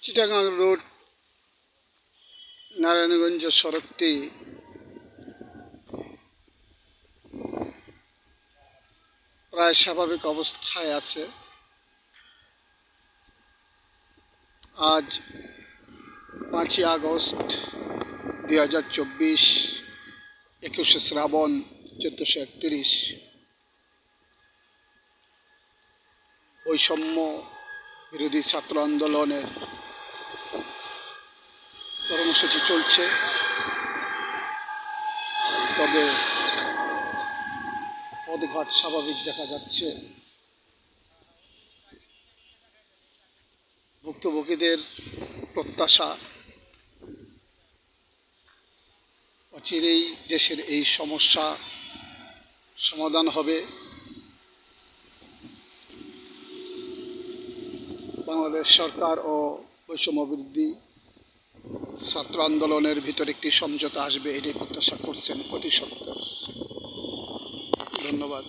Chittagong road Narayanganj সড়কটি প্রায় স্বাভাবিক অবস্থায় আছে। আজ 5ই আগস্ট 2024, 21শে শ্রাবণ 1431। বৈষম্য বিরোধী ছাত্র আন্দোলনের কর্মসূচি চলছে, তবে পদঘাট স্বাভাবিক দেখা যাচ্ছে। ভুক্তভোগীদের প্রত্যাশা অচিরেই দেশের এই সমস্যা সমাধান হবে। বাংলাদেশ সরকার ও বৈষম্য বিরোধী ছাত্র আন্দোলনের ভিতর একটি সমঝোতা আসবে, এটাই প্রত্যাশা করছেন অতি সত্বর। ধন্যবাদ।